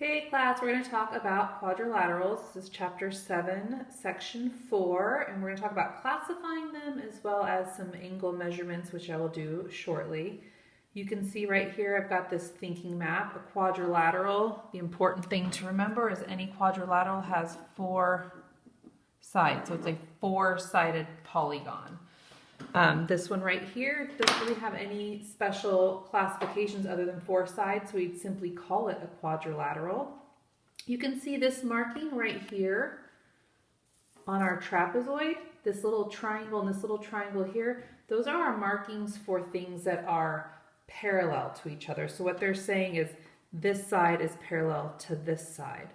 Hey class, we're going to talk about quadrilaterals. This is chapter 7, section 4, and we're going to talk about classifying them as well as some angle measurements, which I will do shortly. You can see right here I've got this thinking map, a quadrilateral. The important thing to remember is any quadrilateral has 4 sides, so it's a 4-sided polygon. This one right here doesn't really have any special classifications other than 4 sides, so we'd simply call it a quadrilateral. You can see this marking right here on our trapezoid, this little triangle and this little triangle here. Those are our markings for things that are parallel to each other. So what they're saying is this side is parallel to this side.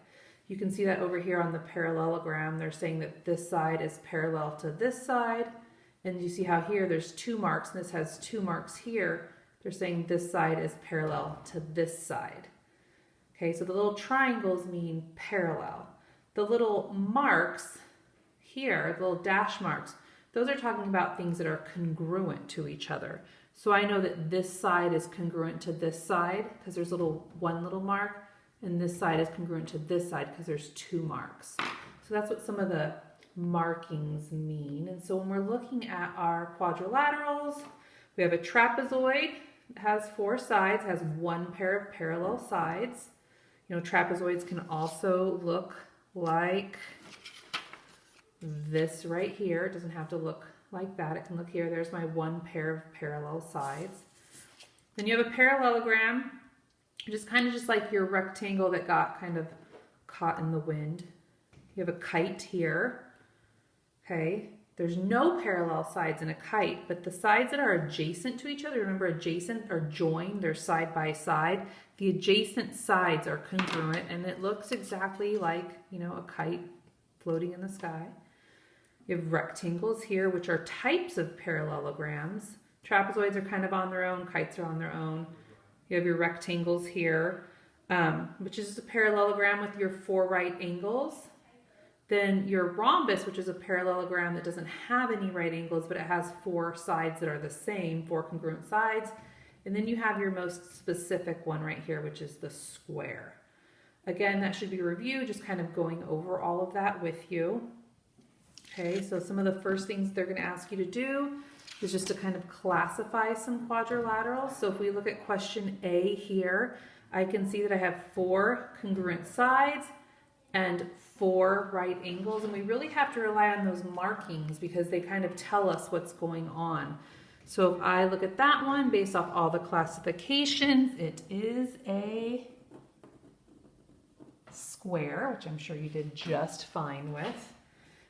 You can see that over here on the parallelogram. They're saying that this side is parallel to this side. And you see how here there's 2 marks, and this has 2 marks here. They're saying this side is parallel to this side. Okay, so the little triangles mean parallel. The little marks here, the little dash marks, those are talking about things that are congruent to each other. So I know that this side is congruent to this side because there's one little mark, and this side is congruent to this side because there's 2 marks. So that's what some of the markings mean. And so when we're looking at our quadrilaterals, we have a trapezoid. It has 4 sides, has 1 pair of parallel sides. You know, trapezoids can also look like this right here. It doesn't have to look like that. It can look here. There's my 1 pair of parallel sides. Then you have a parallelogram, which is kind of just like your rectangle that got kind of caught in the wind. You have a kite here. Okay, there's no parallel sides in a kite, but the sides that are adjacent to each other, remember adjacent are joined, they're side by side. The adjacent sides are congruent and it looks exactly like, you know, a kite floating in the sky. You have rectangles here, which are types of parallelograms. Trapezoids are kind of on their own, kites are on their own. You have your rectangles here, which is a parallelogram with your 4 right angles. Then your rhombus, which is a parallelogram that doesn't have any right angles, but it has 4 sides that are the same, 4 congruent sides. And then you have your most specific one right here, which is the square. Again, that should be reviewed, just kind of going over all of that with you. Okay, so some of the first things they're going to ask you to do is just to kind of classify some quadrilaterals. So if we look at question A here, I can see that I have 4 congruent sides and 4 right angles, and we really have to rely on those markings because they kind of tell us what's going on. So if I look at that one based off all the classifications, it is a square, which I'm sure you did just fine with.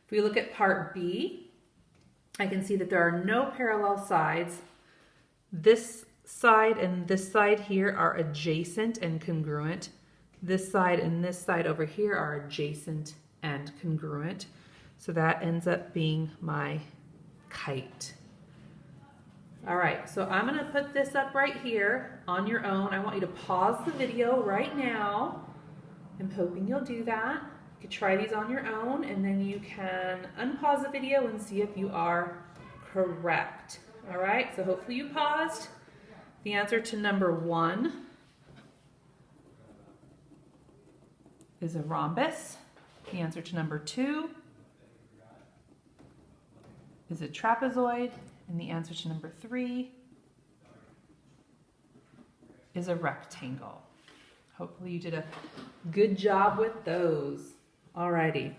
If we look at part B, I can see that there are no parallel sides. This side and this side here are adjacent and congruent. This side and this side over here are adjacent and congruent. So that ends up being my kite. All right, so I'm gonna put this up right here on your own. I want you to pause the video right now. I'm hoping you'll do that. You can try these on your own and then you can unpause the video and see if you are correct. All right, so hopefully you paused. The answer to number 1 is a rhombus. The answer to number 2 is a trapezoid. And the answer to number 3 is a rectangle. Hopefully you did a good job with those. Alrighty.